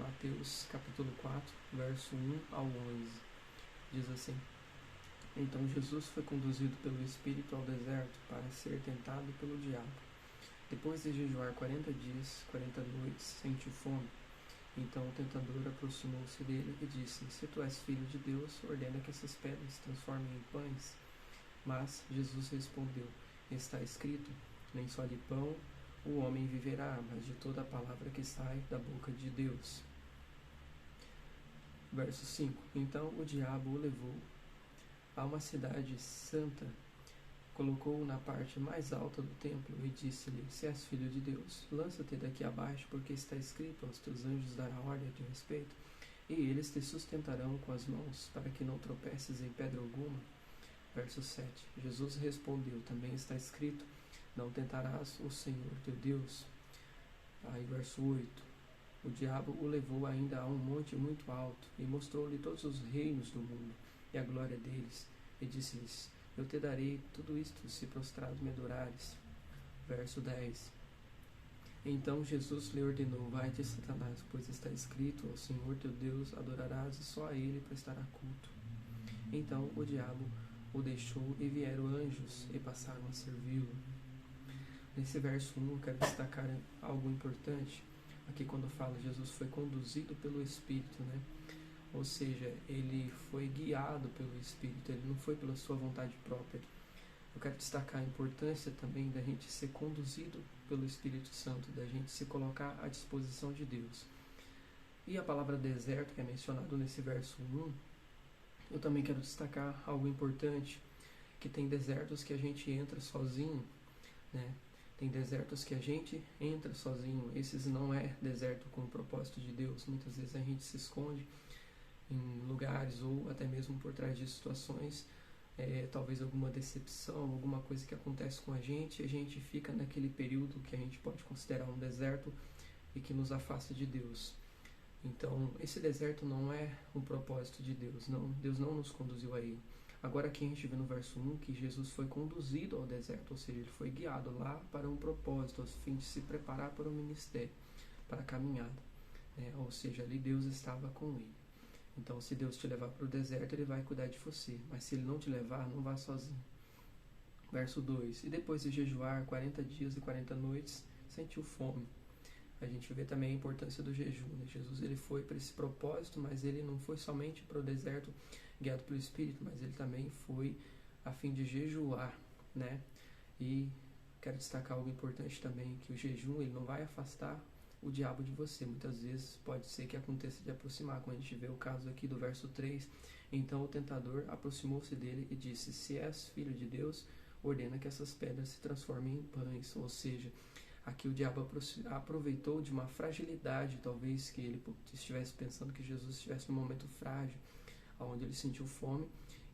Mateus capítulo 4, verso 1 ao 11. Diz assim: Então Jesus foi conduzido pelo Espírito ao deserto para ser tentado pelo diabo. Depois de jejuar 40 dias, 40 noites, sentiu fome. Então o tentador aproximou-se dele e disse: Se tu és filho de Deus, ordena que essas pedras se transformem em pães. Mas Jesus respondeu: Está escrito, nem só de pão o homem viverá, mas de toda a palavra que sai da boca de Deus. Verso 5: Então o diabo o levou a uma cidade santa, colocou-o na parte mais alta do templo e disse-lhe: Se és filho de Deus, lança-te daqui abaixo, porque está escrito: aos teus anjos dará ordem a teu respeito, e eles te sustentarão com as mãos, para que não tropeces em pedra alguma. Verso 7: Jesus respondeu: Também está escrito: Não tentarás o Senhor teu Deus. Aí verso 8: O diabo o levou ainda a um monte muito alto, e mostrou-lhe todos os reinos do mundo, e a glória deles, e disse-lhes: Eu te darei tudo isto, se prostrado me adorares. Verso 10: Então Jesus lhe ordenou: Vai-te, Satanás, pois está escrito: Ao Senhor teu Deus adorarás, e só a ele prestará culto. Então o diabo o deixou, e vieram anjos, e passaram a servi-lo. Nesse verso 1 eu quero destacar algo importante. Aqui quando fala Jesus foi conduzido pelo Espírito, né? Ou seja, ele foi guiado pelo Espírito, ele não foi pela sua vontade própria. Eu quero destacar a importância também da gente ser conduzido pelo Espírito Santo, da gente se colocar à disposição de Deus. E a palavra deserto, que é mencionado nesse verso 1, eu também quero destacar algo importante, que tem desertos que a gente entra sozinho, né? Tem desertos que a gente entra sozinho. Esses não é deserto com o propósito de Deus. Muitas vezes a gente se esconde em lugares ou até mesmo por trás de situações, talvez alguma decepção, alguma coisa que acontece com a gente fica naquele período que a gente pode considerar um deserto e que nos afasta de Deus. Então, esse deserto não é um propósito de Deus. Não, Deus não nos conduziu a ele. Agora aqui a gente vê no verso 1 que Jesus foi conduzido ao deserto, ou seja, ele foi guiado lá para um propósito, a fim de se preparar para o ministério, para a caminhada. Ou seja, ali Deus estava com ele. Então, se Deus te levar para o deserto, ele vai cuidar de você. Mas se ele não te levar, não vá sozinho. Verso 2: E depois de jejuar 40 dias e 40 noites, sentiu fome. A gente vê também a importância do jejum, né? Jesus ele foi para esse propósito, mas ele não foi somente para o deserto guiado pelo Espírito, mas ele também foi a fim de jejuar, né? E quero destacar algo importante também, que o jejum ele não vai afastar o diabo de você. Muitas vezes pode ser que aconteça de aproximar, como a gente vê o caso aqui do verso 3. Então o tentador aproximou-se dele e disse: Se és filho de Deus, ordena que essas pedras se transformem em pães. Ou seja, aqui o diabo aproveitou de uma fragilidade, talvez que ele estivesse pensando que Jesus estivesse num momento frágil, onde ele sentiu fome,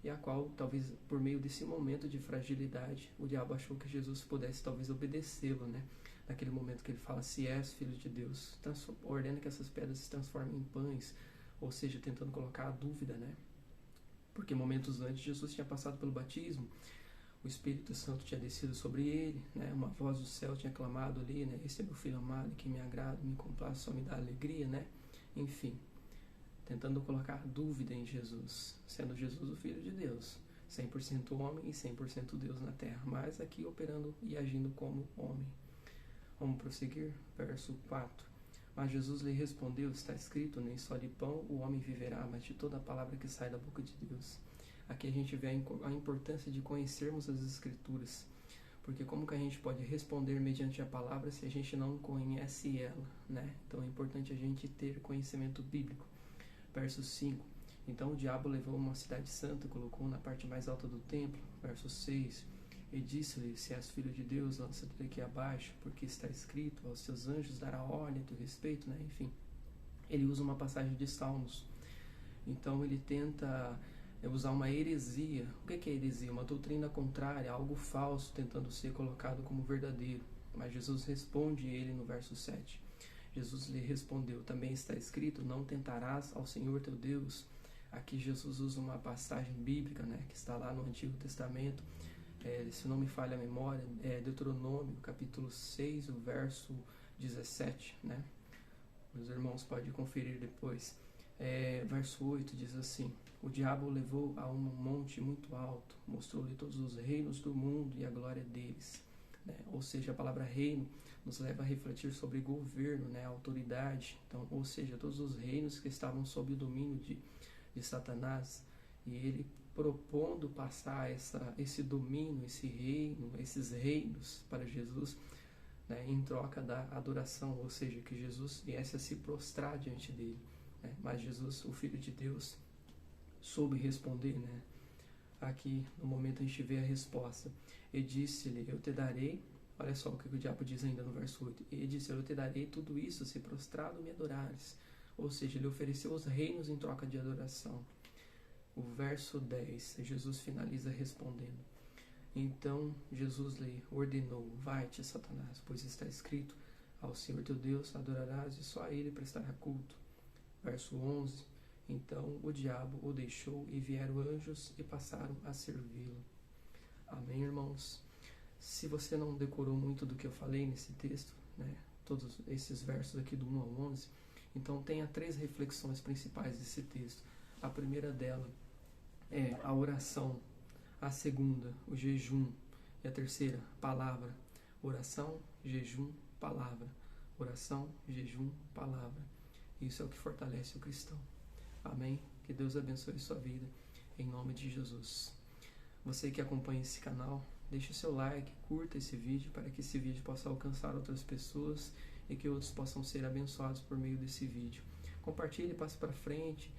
e a qual, talvez por meio desse momento de fragilidade, o diabo achou que Jesus pudesse talvez obedecê-lo, né? Naquele momento que ele fala: Se és filho de Deus, ordena que essas pedras se transformem em pães, ou seja, tentando colocar a dúvida, né? Porque momentos antes Jesus tinha passado pelo batismo, o Espírito Santo tinha descido sobre ele, né? Uma voz do céu tinha clamado ali, né? Esse é meu filho amado, que me agrada, me complaz, só me dá alegria, né? Enfim, tentando colocar dúvida em Jesus, sendo Jesus o Filho de Deus, 100% homem e 100% Deus na terra, mas aqui operando e agindo como homem. Vamos prosseguir? Verso 4. Mas Jesus lhe respondeu: Está escrito, nem só de pão o homem viverá, mas de toda a palavra que sai da boca de Deus. Aqui a gente vê a importância de conhecermos as Escrituras, porque como que a gente pode responder mediante a palavra se a gente não conhece ela, né? Então é importante a gente ter conhecimento bíblico. Verso 5. Então o diabo levou uma cidade santa, colocou na parte mais alta do templo. Verso 6. E disse-lhe: Se és filho de Deus, lança-te daqui abaixo, porque está escrito: Aos teus anjos dará ordem a teu respeito, né? Enfim, ele usa uma passagem de Salmos. Então ele tenta usar uma heresia. O que é heresia? Uma doutrina contrária, algo falso, tentando ser colocado como verdadeiro. Mas Jesus responde ele no verso 7. Jesus lhe respondeu: Também está escrito: Não tentarás ao Senhor teu Deus. Aqui Jesus usa uma passagem bíblica, né, que está lá no Antigo Testamento. Se não me falha a memória, Deuteronômio, capítulo 6, o verso 17, né? Meus irmãos podem conferir depois. Verso 8 diz assim: o diabo o levou a um monte muito alto, mostrou-lhe todos os reinos do mundo e a glória deles. Ou seja, a palavra reino nos leva a refletir sobre governo, autoridade. Então, ou seja, todos os reinos que estavam sob o domínio de Satanás, e ele propondo passar esse domínio, esse reino, esses reinos para Jesus, em troca da adoração, ou seja, que Jesus viesse a se prostrar diante dele. Mas Jesus, o Filho de Deus, soube responder. Aqui no momento a gente vê a resposta. E disse-lhe: eu te darei. Olha só o que o diabo diz ainda no verso 8. E disse: eu te darei tudo isso se prostrado me adorares. Ou seja, ele ofereceu os reinos em troca de adoração. O verso 10, Jesus finaliza respondendo: então Jesus lhe ordenou: vai-te, Satanás, pois está escrito: ao Senhor teu Deus adorarás e só a ele prestará culto. Verso 11, então o diabo o deixou e vieram anjos e passaram a servi-lo. Amém, irmãos? Se você não decorou muito do que eu falei nesse texto, todos esses versos aqui do 1 ao 11, então tenha 3 reflexões principais desse texto. A primeira dela é a oração, a segunda, o jejum, e a terceira, palavra. Oração, jejum, palavra. Oração, jejum, palavra. Isso é o que fortalece o cristão. Amém? Que Deus abençoe sua vida, em nome de Jesus. Você que acompanha esse canal, deixe o seu like, curta esse vídeo, para que esse vídeo possa alcançar outras pessoas e que outros possam ser abençoados por meio desse vídeo. Compartilhe, passe para frente,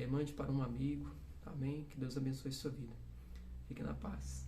mande para um amigo. Amém? Que Deus abençoe sua vida. Fique na paz.